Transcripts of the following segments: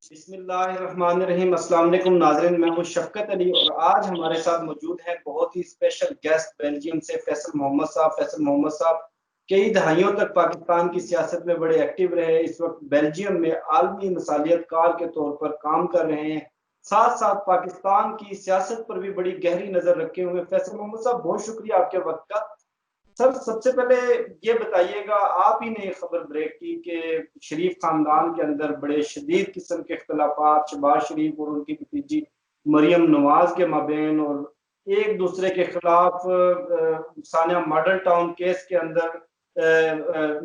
बिस्मिल्लाहिर्रहमानिर्रहीम। अस्सलाम वालेकुम नाज़रीन, मैं हूं शफकत अली और आज हमारे साथ मौजूद है बहुत ही स्पेशल गेस्ट बेल्जियम से फैसल मोहम्मद साहब। फैसल मोहम्मद साहब कई दहाइयों तक पाकिस्तान की सियासत में बड़े एक्टिव रहे। इस वक्त बेल्जियम में आलमी मसालियत कार के तौर पर काम कर रहे हैं, साथ साथ पाकिस्तान की सियासत पर भी बड़ी गहरी नजर रखे हुए। फैसल मोहम्मद साहब, बहुत शुक्रिया आपके वक्त का। सर, सबसे पहले ये बताइएगा, आप ही ने खबर ब्रेक की कि शरीफ खानदान के अंदर बड़े शदीद किस्म के इख्तलाफात शहबाज शरीफ और उनकी भतीजी मरियम नवाज के माबेन और एक दूसरे के खिलाफ सानिया मॉडल टाउन केस के अंदर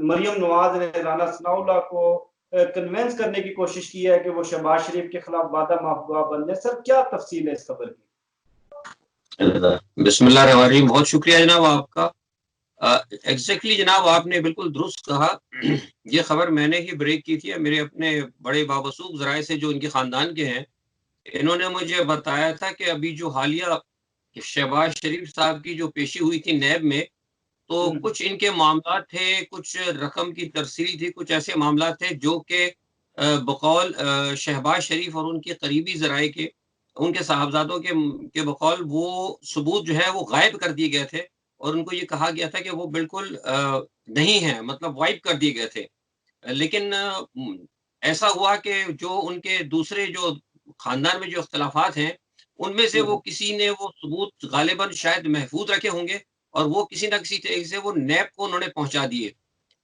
मरियम नवाज ने राना सनाउल्लाह को कन्वेंस करने की कोशिश की है कि वो शहबाज शरीफ के खिलाफ वादा माफवा बन जाए। सर, क्या तफसील है इस खबर की? बिस्मिल्लाहिर्रहमानिर्रहीम। बहुत शुक्रिया जनाब आपका। एग्जैक्टली जनाब, आपने बिल्कुल दुरुस्त कहा। ये खबर मैंने ही ब्रेक की थी। मेरे अपने बड़े बावसूख जराए से जो इनके खानदान के हैं, इन्होंने मुझे बताया था कि अभी जो हालिया शहबाज शरीफ साहब की जो पेशी हुई थी नैब में, तो कुछ इनके मामला थे, कुछ रकम की तरसील थी, कुछ ऐसे मामला थे जो कि बकौल शहबाज शरीफ और उनके करीबी जराए के, उनके साहबजादों के बकौल वो सबूत जो है वो गायब कर दिए गए थे और उनको ये कहा गया था कि वो बिल्कुल नहीं है, मतलब वाइप कर दिए गए थे। लेकिन ऐसा हुआ कि जो उनके दूसरे जो खानदान में जो इख्तिलाफात हैं, उनमें से वो किसी ने वो सबूत गालिबन शायद महफूज रखे होंगे और वो किसी न किसी तरीके से वो नैब को उन्होंने पहुंचा दिए।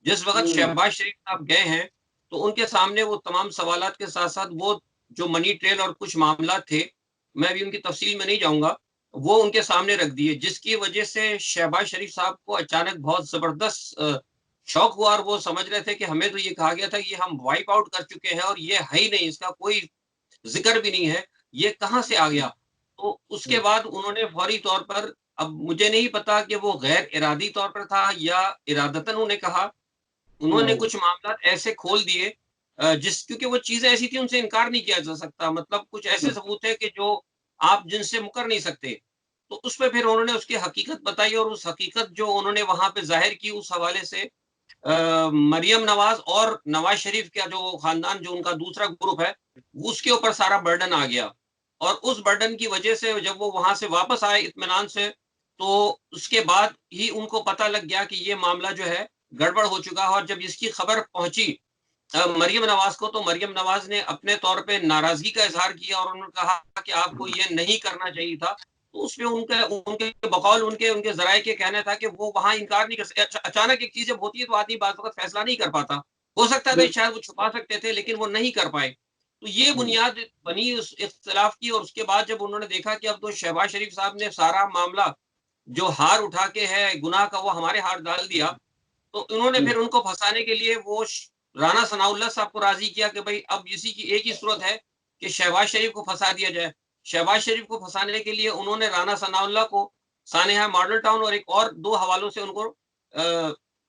जिस वक़्त शहबाज शरीफ साहब गए हैं, तो उनके सामने वो तमाम सवालात के साथ-साथ वो जो मनी ट्रेल और कुछ मामलात थे, मैं अभी उनकी तफ़सील में नहीं जाऊँगा, वो उनके सामने रख दिए, जिसकी वजह से शहबाज शरीफ साहब को अचानक बहुत ज़बरदस्त शौक हुआ और वो समझ रहे थे कि हमें तो ये कहा गया था कि हम वाइप आउट कर चुके हैं और ये है ही नहीं, इसका कोई ज़िक्र भी नहीं है, ये कहाँ से आ गया? तो उसके बाद उन्होंने फौरी तौर पर, अब मुझे नहीं पता कि वो गैर इरादी तौर पर था या इरादतन उन्होंने कहा, उन्होंने कुछ मामलात ऐसे खोल दिए क्योंकि वो चीज़ें ऐसी थी, उनसे इनकार नहीं किया जा सकता। मतलब कुछ ऐसे सबूत है कि जो आप जिनसे मुकर नहीं सकते। तो उसपे फिर उन्होंने उसकी हकीकत बताई और उस हकीकत जो उन्होंने वहाँ पे ज़ाहिर की, उस हवाले से मरियम नवाज़ और नवाज़ शरीफ का जो खानदान, जो उनका दूसरा ग्रुप है, उसके ऊपर सारा बर्डन आ गया। और उस बर्डन की वजह से जब वो वहाँ से वापस आए इत्मीनान से, तो उसके बाद ही उनको पता लग गया कि ये मामला जो है गड़बड़ हो चुका है। और जब इसकी खबर पहुँची मरियम नवाज़ को, तो मरियम नवाज़ ने अपने तौर पे नाराज़गी का इज़हार किया और उन्होंने कहा कि आपको ये नहीं करना चाहिए था। तो उसपे उनके उनके बकौल उनके उनके ज़राए के कहना था कि वो वहाँ इनकार नहीं कर सकते। अचानक एक चीज़ जब होती है तो आदमी बाज़ वक़्त फ़ैसला नहीं कर पाता। हो सकता था शायद वो छुपा सकते थे, लेकिन वो नहीं कर पाए। तो ये बुनियाद बनी उस इख्तिलाफ़ की। और उसके बाद जब उन्होंने देखा कि अब तो शहबाज शरीफ साहब ने सारा मामला जो हार उठा के है, गुनाह का वो हमारे हाथ डाल दिया, तो उन्होंने फिर उनको फँसाने के लिए वो राना सनाउल्लाह साहब को राज़ी किया कि भई अब इसी की एक ही सूरत है कि शहबाज शरीफ को फँसा दिया जाए। शहबाज शरीफ को फँसाने के लिए उन्होंने राना सनाउल्लाह को सानेहा मॉडल टाउन और एक और 2 हवालों से उनको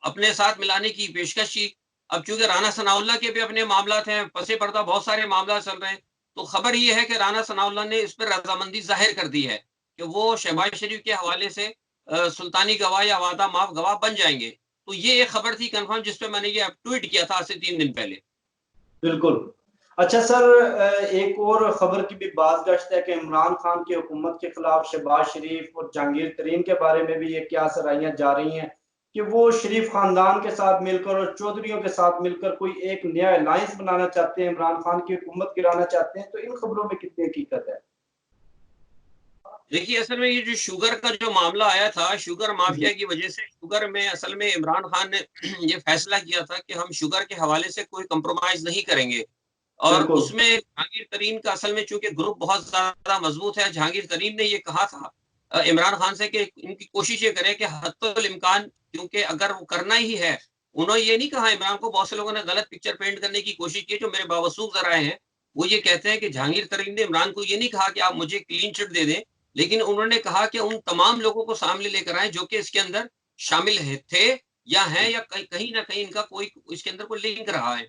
अपने साथ मिलाने की पेशकश की। अब चूँकि राना सनाउल्लाह के भी अपने मामलात हैं, पसे पर्दा बहुत सारे मामलात चल रहे हैं, तो खबर ये है कि राना सनाउल्लाह ने इस पर रज़ामंदी ज़ाहिर कर दी है कि वो शहबाज शरीफ के हवाले से सुल्तानी गवाह या वादा माफ़ गवाह बन जाएँगे। तो ये एक खबर थी कन्फर्म, जिस पे मैंने ये ट्वीट किया था आज से 3 दिन पहले। बिल्कुल। अच्छा सर, एक और खबर की भी बाज़गश्त है कि इमरान खान की हुकूमत के खिलाफ शहबाज शरीफ और जहांगीर तरीन के बारे में भी ये क्या सराहियाँ जा रही हैं कि वो शरीफ खानदान के साथ मिलकर और चौधरियों के साथ मिलकर कोई एक नया अलायंस बनाना चाहते हैं, इमरान खान की हुकूमत गिराना चाहते हैं। तो इन खबरों में कितनी हकीकत है? देखिए, असल में ये जो शुगर का जो मामला आया था, शुगर माफिया की वजह से, शुगर में असल में इमरान खान ने ये फैसला किया था कि हम शुगर के हवाले से कोई कंप्रोमाइज़ नहीं करेंगे। और बिल्कुल। उसमें जहांगीर तरीन का असल में चूँकि ग्रुप बहुत ज़्यादा मज़बूत है, जहांगीर तरीन ने ये कहा था इमरान खान से कि इनकी कोशिश ये करें कि हद्दुल इम्कान, क्योंकि अगर वो करना ही है, उन्होंने ये नहीं कहा इमरान को, बहुत से लोगों ने गलत पिक्चर पेंट करने की कोशिश की, जो मेरे बावसूख ज़राए हैं, वो ये कहते हैं कि जहांगीर तरीन ने इमरान को ये नहीं कहा कि आप मुझे क्लीन चिट दे दें, लेकिन उन्होंने कहा कि उन तमाम लोगों को सामने लेकर आएँ जो कि इसके अंदर शामिल थे या हैं, या कहीं न कहीं इनका कोई इसके अंदर कोई लिंक रहा है।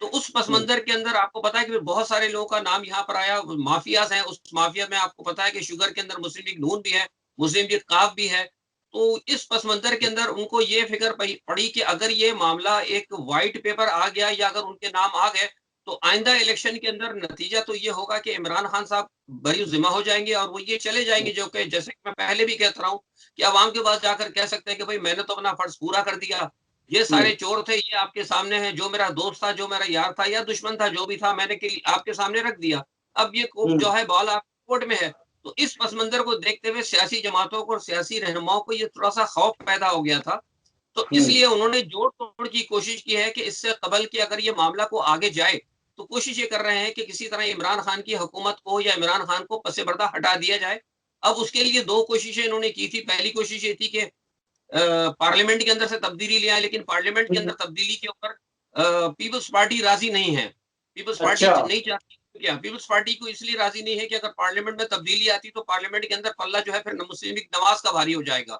तो उस पस मंज़र के अंदर आपको पता है कि बहुत सारे लोगों का नाम यहाँ पर आया, माफियाज़ हैं, उस माफिया में आपको पता है कि शुगर के अंदर मुस्लिम लीग नून भी है, मुस्लिम लीग काफ भी है। तो इस पस मंज़र के अंदर उनको ये फ़िक्र पड़ी कि अगर ये मामला एक व्हाइट पेपर आ गया या अगर उनके नाम आ गए, तो आइंदा इलेक्शन के अंदर नतीजा तो ये होगा कि इमरान खान साहब बरी जिम्मा हो जाएंगे और वो ये चले जाएंगे, जो कि जैसे कि मैं पहले भी कहता रहा हूँ कि आवाम के पास जाकर कह सकते हैं कि भाई मैंने तो अपना फर्ज पूरा कर दिया, ये सारे चोर थे, ये आपके सामने हैं, जो मेरा दोस्त था, जो मेरा यार था या दुश्मन था, जो भी था, मैंने के लिए आपके सामने रख दिया, अब ये जो है बॉल आप कोर्ट में है। तो इस पस मंजर को देखते हुए सियासी जमातों को और सियासी रहनुमाओं को ये थोड़ा सा खौफ पैदा हो गया था, तो इसलिए उन्होंने जोड़ तोड़ की कोशिश की है कि इससे कबल कि अगर ये मामला को आगे जाए, तो कोशिश ये कर रहे हैं कि किसी तरह इमरान खान की हुकूमत को या इमरान खान को पसे पर्दा हटा दिया जाए। अब उसके लिए 2 कोशिशें इन्होंने की थी। पहली कोशिश ये थी कि पार्लियामेंट के अंदर से तब्दीली ले आए, लेकिन पार्लियामेंट के अंदर तब्दीली के ऊपर पीपल्स पार्टी राजी नहीं है। पीपल्स पार्टी अच्छा। नहीं चाहती, क्या पीपल्स पार्टी को इसलिए राजी नहीं है कि अगर पार्लियामेंट में तब्दीली आती तो पार्लियामेंट के अंदर पल्ला जो है फिर मुस्लिम लीग नवाज का भारी हो जाएगा।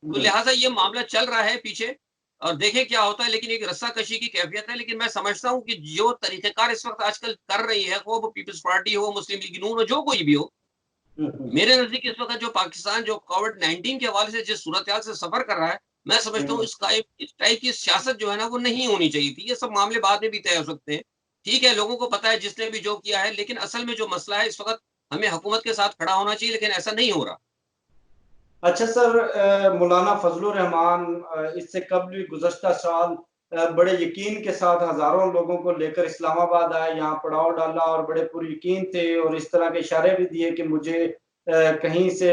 तो लिहाजा ये मामला चल रहा है पीछे और देखें क्या होता है, लेकिन एक रस्साकशी की कैफियत है। लेकिन मैं समझता हूँ कि जो तरीकेकार इस वक्त आजकल कर रही है, वो पीपल्स पार्टी हो, मुस्लिम लीग नून हो, जो कोई भी हो, मेरे नजदीक इस वक्त जो पाकिस्तान जो कोविड-19 के हवाले से जिस सूरत-हाल से सफर कर रहा है, मैं समझता हूँ इस टाइप की सियासत जो है ना वो नहीं होनी चाहिए थी। ये सब मामले बाद में भी तय हो सकते हैं। ठीक है, लोगों को पता है जिसने भी जो किया है, लेकिन असल में जो मसला है इस वक्त हमें हुकूमत के साथ खड़ा होना चाहिए, लेकिन ऐसा नहीं हो रहा। अच्छा सर, मौलाना फजलुर रहमान इससे कबल भी गुज़श्ता साल बड़े यकीन के साथ हज़ारों लोगों को लेकर इस्लामाबाद आए, यहाँ पड़ाव डाला और बड़े पुरयकीन थे और इस तरह के इशारे भी दिए कि मुझे कहीं से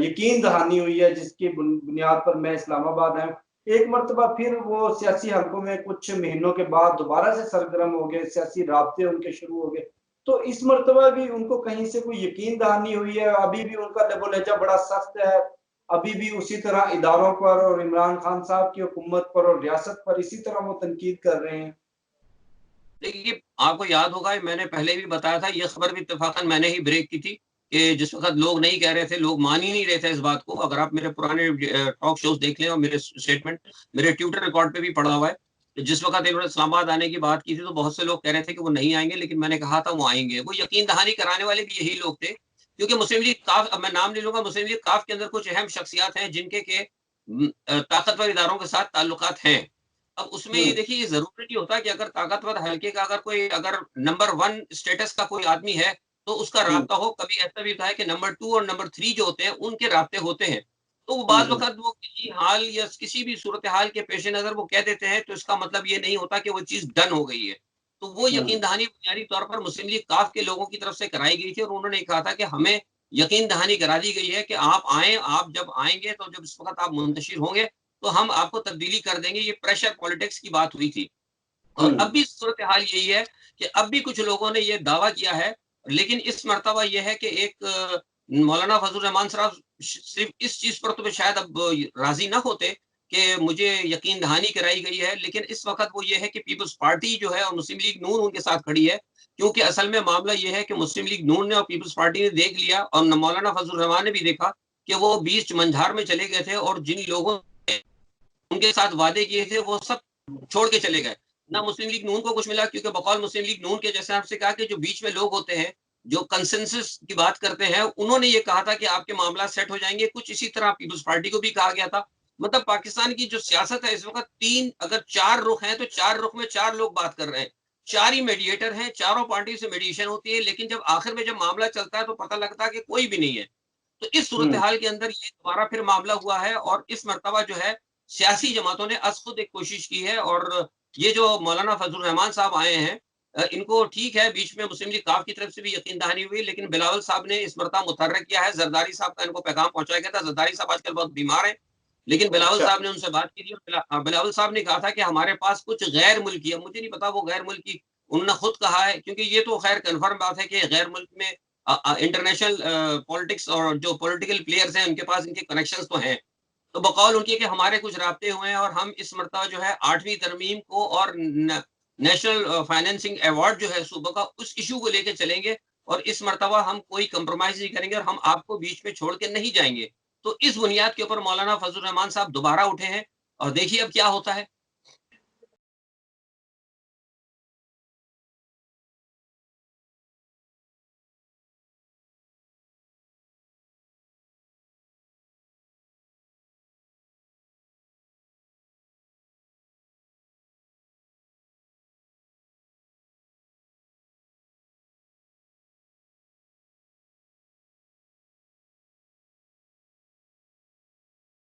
यकीन दहानी हुई है जिसकी बुनियाद पर मैं इस्लामाबाद आया हूँ। एक मर्तबा फिर वो सियासी हलकों में कुछ महीनों के बाद दोबारा से सरगर्म हो गए, सियासी राब्ते उनके शुरू हो गए। तो इस मर्तबा भी उनको कहीं से कोई यकीन दहानी हुई है, अभी भी उनका लबो लहजा बड़ा सख्त है, अभी भी उसी तरह इदारों पर और इमरान खान साहब की हुकूमत पर और रियासत पर इसी तरह वो तनकीद कर रहे हैं। देखिए, आपको याद होगा मैंने पहले भी बताया था, ये खबर भी इत्तेफ़ाक़न मैंने ही ब्रेक की थी कि जिस वक़्त लोग नहीं कह रहे थे, लोग मान ही नहीं रहे थे इस बात को। अगर आप मेरे पुराने टॉक शोज़ देख लें और मेरे स्टेटमेंट, मेरे ट्विटर रिकॉर्ड पे भी पड़ा हुआ है, कि जिस वक़्त इन्होंने इस्लामाबाद आने की बात की थी, तो बहुत से लोग कह रहे थे कि वो नहीं आएँगे, लेकिन मैंने कहा था वो आएँगे। वो यकीन दहानी कराने वाले भी यही लोग थे, क्योंकि मुस्लिम लीग काफ़, अब मैं नाम नहीं लूँगा, मुस्लिम लीग काफ़ के अंदर कुछ अहम शख्सियात हैं जिनके ताकतवर इदारों के साथ ताल्लुकात हैं। अब उसमें ये देखिए, ये ज़रूरी नहीं होता कि अगर ताकतवर हल्के का अगर नंबर 1 स्टेटस का कोई आदमी है, तो उसका राब्ता हो। कभी ऐसा भी होता है कि नंबर 2 और नंबर 3 जो होते हैं, उनके राब्ते होते हैं। तो वो बाज़ वक़्त वो किसी हाल या किसी भी सूरत-हाल के पेश-ए-नज़र वो कह देते हैं, तो इसका मतलब ये नहीं होता कि वो चीज़ डन हो गई है। तो वो यकीन दहानी बुनियादी तौर पर मुस्लिम लीग काफ़ के लोगों की तरफ से कराई गई थी और उन्होंने कहा था कि हमें यकीन दहानी करा दी गई है कि आप आएँ, आप जब आएँगे, तो जब इस वक़्त आप मुंतशिर होंगे, तो हम आपको तब्दीली कर देंगे। ये प्रेशर पॉलिटिक्स की बात हुई थी। और अब भी सूरत-हाल यही है कि अब भी कुछ लोगों ने ये दावा किया है, लेकिन इस मर्तबा ये है कि एक मौलाना फज़लुर रहमान साहब सिर्फ़ इस चीज़ पर तो शायद अब राज़ी ना होते कि मुझे यकीन दहानी कराई गई है, लेकिन इस वक़्त वो ये है कि पीपल्स पार्टी जो है और मुस्लिम लीग नून उनके साथ खड़ी है, क्योंकि असल में मामला ये है कि मुस्लिम लीग नून ने और पीपल्स पार्टी ने देख लिया और मौलाना फज़लुर रहमान ने भी देखा कि वो बीच मंझार में चले गए थे और जिन लोगों ने उनके साथ वादे किए थे, वो सब छोड़ के चले गए। ना मुस्लिम लीग नून को कुछ मिला, क्योंकि बकौल मुस्लिम लीग नून के, जैसे आपसे कहा, कि जो बीच में लोग होते हैं, जो कंसेंसस की बात करते हैं, उन्होंने ये कहा था कि आपके मामला सेट हो जाएँगे। कुछ इसी तरह पीपल्स पार्टी को भी कहा गया था। मतलब पाकिस्तान की जो सियासत है इस वक़्त 3, अगर 4 रुख हैं, तो 4 रुख में 4 लोग बात कर रहे हैं। 4 ही मीडिएटर हैं, चारों पार्टी से मीडिएशन होती है, लेकिन जब आखिर में जब मामला चलता है, तो पता लगता है कि कोई भी नहीं है। तो इस सूरत-हाल के अंदर ये दोबारा फिर मामला हुआ है और इस मर्तबा जो है सियासी जमातों ने अज़ खुद एक कोशिश की है और ये जो मौलाना फज़लुर रहमान साहब आए हैं, इनको ठीक है, बीच में मुस्लिम लीग काफ़ की तरफ से भी यकीन दहानी हुई, लेकिन बिलावल साहब ने इस मरतबा मुतहर्रिक किया है। ज़रदारी साहब का इनको पैगाम पहुँचाया गया था। ज़रदारी साहब आजकल बहुत बीमार हैं, लेकिन बिलावल अच्छा। साहब ने उनसे बात की थी और बिलावल साहब ने कहा था कि हमारे पास कुछ गैर मुल्की, अब मुझे नहीं पता वो गैर मुल्की, उन्होंने खुद कहा है, क्योंकि ये तो खैर कन्फर्म बात है कि गैर मुल्क में इंटरनेशनल पॉलिटिक्स और जो पॉलिटिकल प्लेयर्स हैं, उनके पास इनके कनेक्शंस तो हैं। तो बकौल उनके कि हमारे कुछ राब्ते हुए हैं और हम इस मर्तबा जो है 8वीं तरमीम को और नेशनल फाइनेंसिंग अवार्ड जो है सूबों का, उस इशू को लेके चलेंगे और इस मर्तबा हम कोई कंप्रोमाइज़ नहीं करेंगे और हम आपको बीच में छोड़ के नहीं जाएँगे। तो इस बुनियाद के ऊपर मौलाना फज़लुर रहमान साहब दोबारा उठे हैं और देखिए अब क्या होता है।